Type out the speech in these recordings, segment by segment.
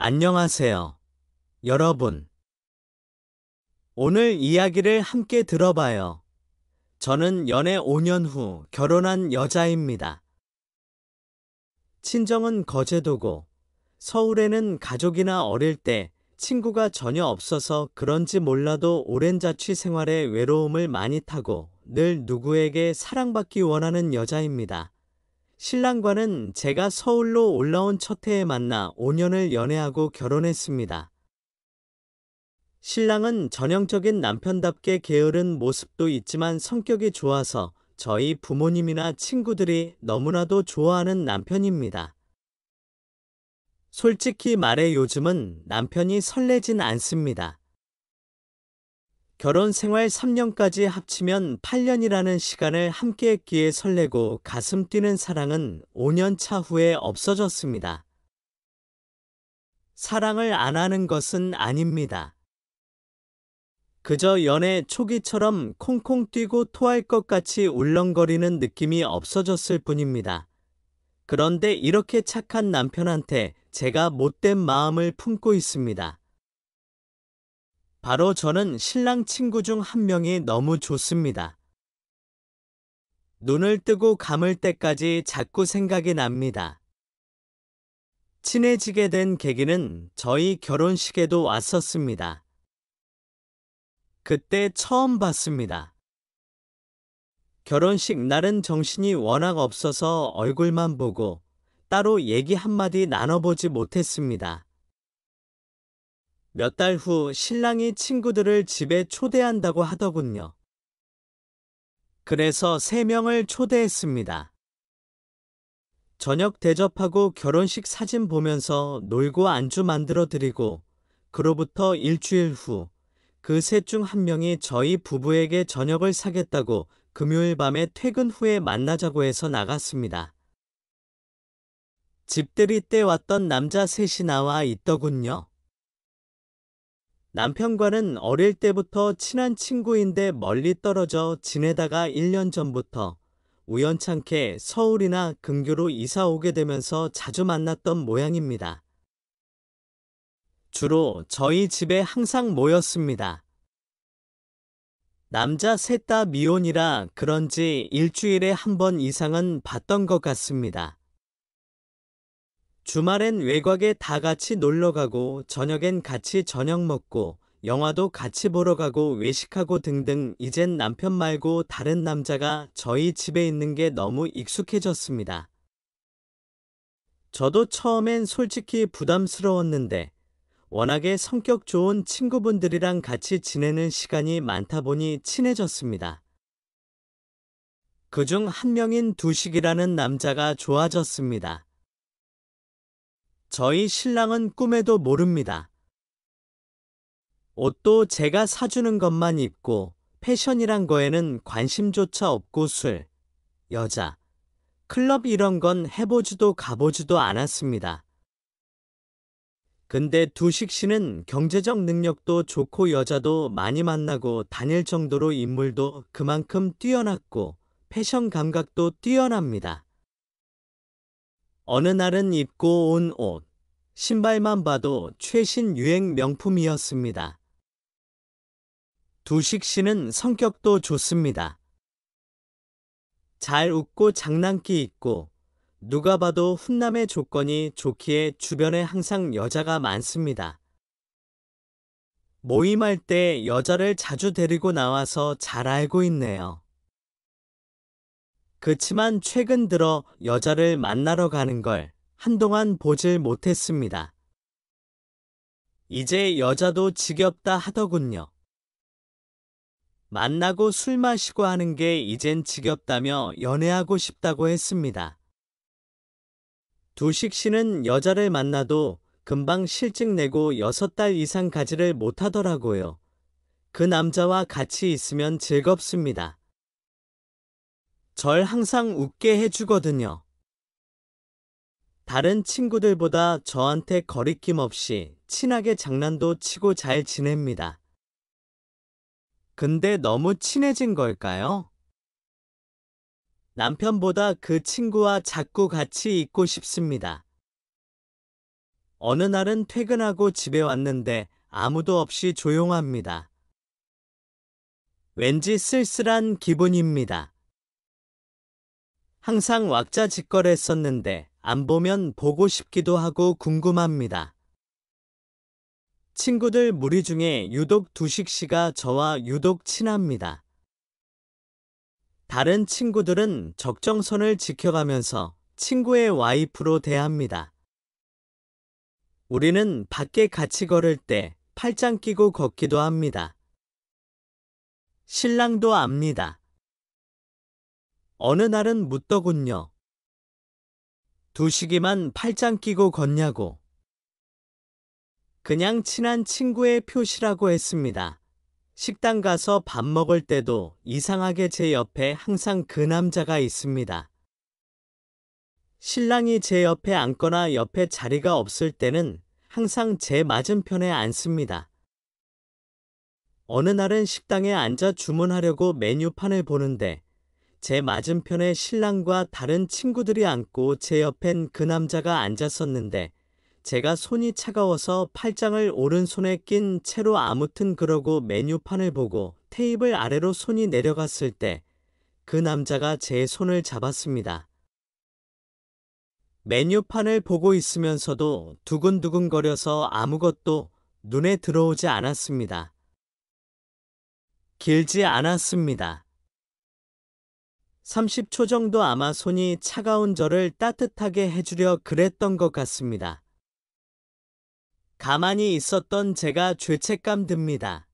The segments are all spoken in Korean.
안녕하세요, 여러분. 오늘 이야기를 함께 들어봐요. 저는 연애 5년 후 결혼한 여자입니다. 친정은 거제도고, 서울에는 가족이나 어릴 때 친구가 전혀 없어서 그런지 몰라도 오랜 자취 생활에 외로움을 많이 타고 늘 누구에게 사랑받기 원하는 여자입니다. 신랑과는 제가 서울로 올라온 첫 해에 만나 5년을 연애하고 결혼했습니다. 신랑은 전형적인 남편답게 게으른 모습도 있지만 성격이 좋아서 저희 부모님이나 친구들이 너무나도 좋아하는 남편입니다. 솔직히 말해 요즘은 남편이 설레진 않습니다. 결혼 생활 3년까지 합치면 8년이라는 시간을 함께 했기에 설레고 가슴 뛰는 사랑은 5년 차후에 없어졌습니다. 사랑을 안 하는 것은 아닙니다. 그저 연애 초기처럼 콩콩 뛰고 토할 것 같이 울렁거리는 느낌이 없어졌을 뿐입니다. 그런데 이렇게 착한 남편한테 제가 못된 마음을 품고 있습니다. 바로 저는 신랑 친구 중 한 명이 너무 좋습니다. 눈을 뜨고 감을 때까지 자꾸 생각이 납니다. 친해지게 된 계기는 저희 결혼식에도 왔었습니다. 그때 처음 봤습니다. 결혼식 날은 정신이 워낙 없어서 얼굴만 보고 따로 얘기 한마디 나눠보지 못했습니다. 몇 달 후 신랑이 친구들을 집에 초대한다고 하더군요. 그래서 3명을 초대했습니다. 저녁 대접하고 결혼식 사진 보면서 놀고 안주 만들어 드리고 그로부터 일주일 후 그 셋 중 한 명이 저희 부부에게 저녁을 사겠다고 금요일 밤에 퇴근 후에 만나자고 해서 나갔습니다. 집들이 때 왔던 남자 셋이 나와 있더군요. 남편과는 어릴 때부터 친한 친구인데 멀리 떨어져 지내다가 1년 전부터 우연찮게 서울이나 근교로 이사 오게 되면서 자주 만났던 모양입니다. 주로 저희 집에 항상 모였습니다. 남자 셋 다 미혼이라 그런지 일주일에 한 번 이상은 봤던 것 같습니다. 주말엔 외곽에 다 같이 놀러 가고 저녁엔 같이 저녁 먹고 영화도 같이 보러 가고 외식하고 등등 이젠 남편 말고 다른 남자가 저희 집에 있는 게 너무 익숙해졌습니다. 저도 처음엔 솔직히 부담스러웠는데 워낙에 성격 좋은 친구분들이랑 같이 지내는 시간이 많다 보니 친해졌습니다. 그중 한 명인 두식이라는 남자가 좋아졌습니다. 저희 신랑은 꿈에도 모릅니다. 옷도 제가 사주는 것만 입고 패션이란 거에는 관심조차 없고 술, 여자, 클럽 이런 건 해보지도 가보지도 않았습니다. 근데 두식 씨는 경제적 능력도 좋고 여자도 많이 만나고 다닐 정도로 인물도 그만큼 뛰어났고 패션 감각도 뛰어납니다. 어느 날은 입고 온 옷, 신발만 봐도 최신 유행 명품이었습니다. 두식 씨는 성격도 좋습니다. 잘 웃고 장난기 있고 누가 봐도 훈남의 조건이 좋기에 주변에 항상 여자가 많습니다. 모임할 때 여자를 자주 데리고 나와서 잘 알고 있네요. 그치만 최근 들어 여자를 만나러 가는 걸 한동안 보질 못했습니다. 이제 여자도 지겹다 하더군요. 만나고 술 마시고 하는 게 이젠 지겹다며 연애하고 싶다고 했습니다. 두식 씨는 여자를 만나도 금방 실직 내고 6달 이상 가지를 못하더라고요. 그 남자와 같이 있으면 즐겁습니다. 절 항상 웃게 해주거든요. 다른 친구들보다 저한테 거리낌 없이 친하게 장난도 치고 잘 지냅니다. 근데 너무 친해진 걸까요? 남편보다 그 친구와 자꾸 같이 있고 싶습니다. 어느 날은 퇴근하고 집에 왔는데 아무도 없이 조용합니다. 왠지 쓸쓸한 기분입니다. 항상 왁자지껄했었는데 안 보면 보고 싶기도 하고 궁금합니다. 친구들 무리 중에 유독 두식 씨가 저와 유독 친합니다. 다른 친구들은 적정선을 지켜가면서 친구의 와이프로 대합니다. 우리는 밖에 같이 걸을 때 팔짱 끼고 걷기도 합니다. 신랑도 압니다. 어느 날은 묻더군요. 두식이만 팔짱 끼고 걷냐고. 그냥 친한 친구의 표시라고 했습니다. 식당 가서 밥 먹을 때도 이상하게 제 옆에 항상 그 남자가 있습니다. 신랑이 제 옆에 앉거나 옆에 자리가 없을 때는 항상 제 맞은편에 앉습니다. 어느 날은 식당에 앉아 주문하려고 메뉴판을 보는데 제 맞은편에 신랑과 다른 친구들이 앉고 제 옆엔 그 남자가 앉았었는데 제가 손이 차가워서 팔짱을 오른손에 낀 채로 아무튼 그러고 메뉴판을 보고 테이블 아래로 손이 내려갔을 때 그 남자가 제 손을 잡았습니다. 메뉴판을 보고 있으면서도 두근두근거려서 아무것도 눈에 들어오지 않았습니다. 길지 않았습니다. 30초 정도 아마 손이 차가운 저를 따뜻하게 해주려 그랬던 것 같습니다. 가만히 있었던 제가 죄책감 듭니다.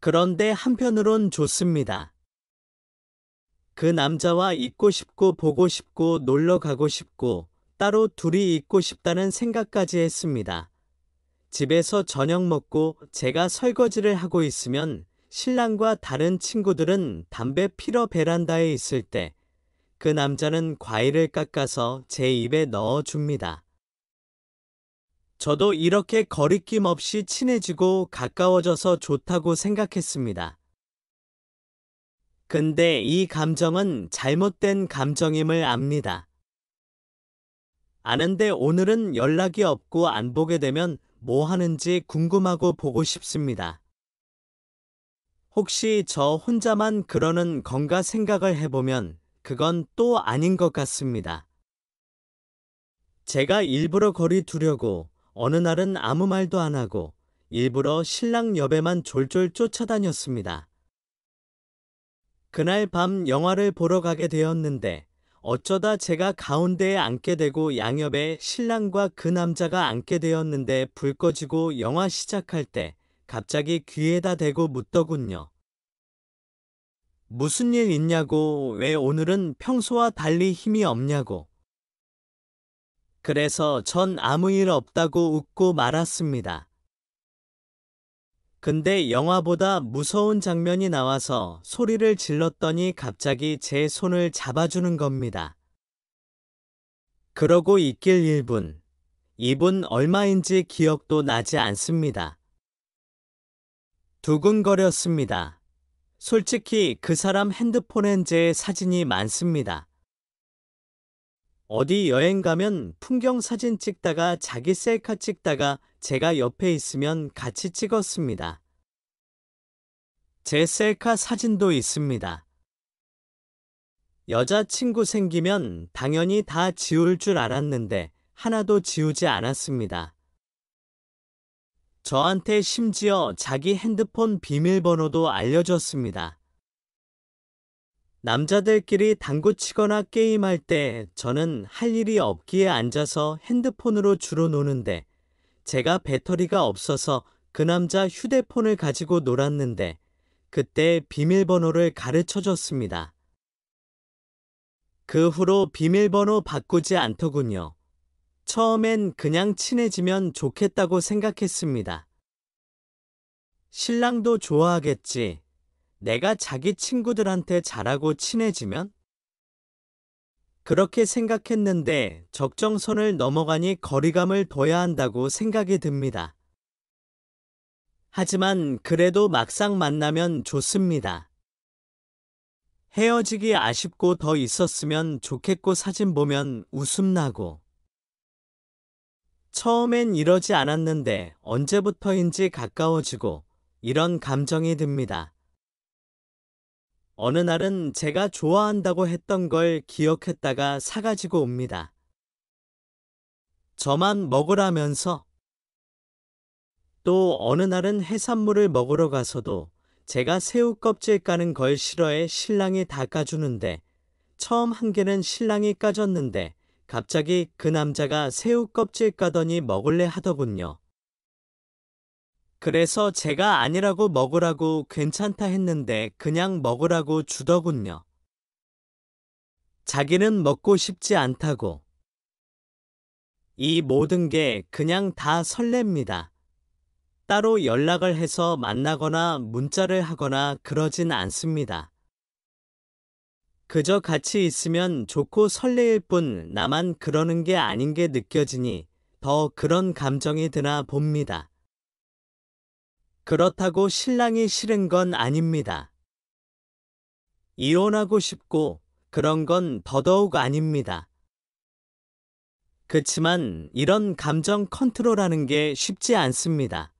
그런데 한편으론 좋습니다. 그 남자와 있고 싶고 보고 싶고 놀러 가고 싶고 따로 둘이 있고 싶다는 생각까지 했습니다. 집에서 저녁 먹고 제가 설거지를 하고 있으면 신랑과 다른 친구들은 담배 피러 베란다에 있을 때 그 남자는 과일을 깎아서 제 입에 넣어줍니다. 저도 이렇게 거리낌 없이 친해지고 가까워져서 좋다고 생각했습니다. 근데 이 감정은 잘못된 감정임을 압니다. 아는데 오늘은 연락이 없고 안 보게 되면 뭐 하는지 궁금하고 보고 싶습니다. 혹시 저 혼자만 그러는 건가 생각을 해보면 그건 또 아닌 것 같습니다. 제가 일부러 거리 두려고 어느 날은 아무 말도 안 하고 일부러 신랑 옆에만 졸졸 쫓아다녔습니다. 그날 밤 영화를 보러 가게 되었는데 어쩌다 제가 가운데에 앉게 되고 양옆에 신랑과 그 남자가 앉게 되었는데 불 꺼지고 영화 시작할 때 갑자기 귀에다 대고 묻더군요. 무슨 일 있냐고, 왜 오늘은 평소와 달리 힘이 없냐고. 그래서 전 아무 일 없다고 웃고 말았습니다. 근데 영화보다 무서운 장면이 나와서 소리를 질렀더니 갑자기 제 손을 잡아주는 겁니다. 그러고 있길 1분, 2분 얼마인지 기억도 나지 않습니다. 두근거렸습니다. 솔직히 그 사람 핸드폰엔 제 사진이 많습니다. 어디 여행 가면 풍경 사진 찍다가 자기 셀카 찍다가 제가 옆에 있으면 같이 찍었습니다. 제 셀카 사진도 있습니다. 여자친구 생기면 당연히 다 지울 줄 알았는데 하나도 지우지 않았습니다. 저한테 심지어 자기 핸드폰 비밀번호도 알려줬습니다. 남자들끼리 당구 치거나 게임할 때 저는 할 일이 없기에 앉아서 핸드폰으로 주로 노는데 제가 배터리가 없어서 그 남자 휴대폰을 가지고 놀았는데 그때 비밀번호를 가르쳐 줬습니다. 그 후로 비밀번호 바꾸지 않더군요. 처음엔 그냥 친해지면 좋겠다고 생각했습니다. 신랑도 좋아하겠지. 내가 자기 친구들한테 잘하고 친해지면? 그렇게 생각했는데 적정선을 넘어가니 거리감을 둬야 한다고 생각이 듭니다. 하지만 그래도 막상 만나면 좋습니다. 헤어지기 아쉽고 더 있었으면 좋겠고 사진 보면 웃음 나고 처음엔 이러지 않았는데 언제부터인지 가까워지고 이런 감정이 듭니다. 어느 날은 제가 좋아한다고 했던 걸 기억했다가 사가지고 옵니다. 저만 먹으라면서. 또 어느 날은 해산물을 먹으러 가서도 제가 새우 껍질 까는 걸 싫어해 신랑이 다 까주는데 처음 한 개는 신랑이 까줬는데 갑자기 그 남자가 새우 껍질 까더니 먹을래 하더군요. 그래서 제가 아니라고 먹으라고 괜찮다 했는데 그냥 먹으라고 주더군요. 자기는 먹고 싶지 않다고. 이 모든 게 그냥 다 설렙니다. 따로 연락을 해서 만나거나 문자를 하거나 그러진 않습니다. 그저 같이 있으면 좋고 설레일 뿐 나만 그러는 게 아닌 게 느껴지니 더 그런 감정이 드나 봅니다. 그렇다고 신랑이 싫은 건 아닙니다. 이혼하고 싶고 그런 건 더더욱 아닙니다. 그치만 이런 감정 컨트롤하는 게 쉽지 않습니다.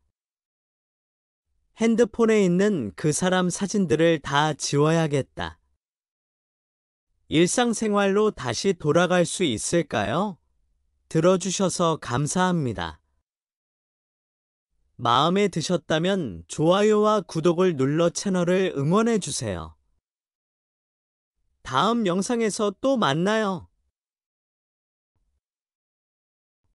핸드폰에 있는 그 사람 사진들을 다 지워야겠다. 일상생활로 다시 돌아갈 수 있을까요? 들어주셔서 감사합니다. 마음에 드셨다면 좋아요와 구독을 눌러 채널을 응원해주세요. 다음 영상에서 또 만나요.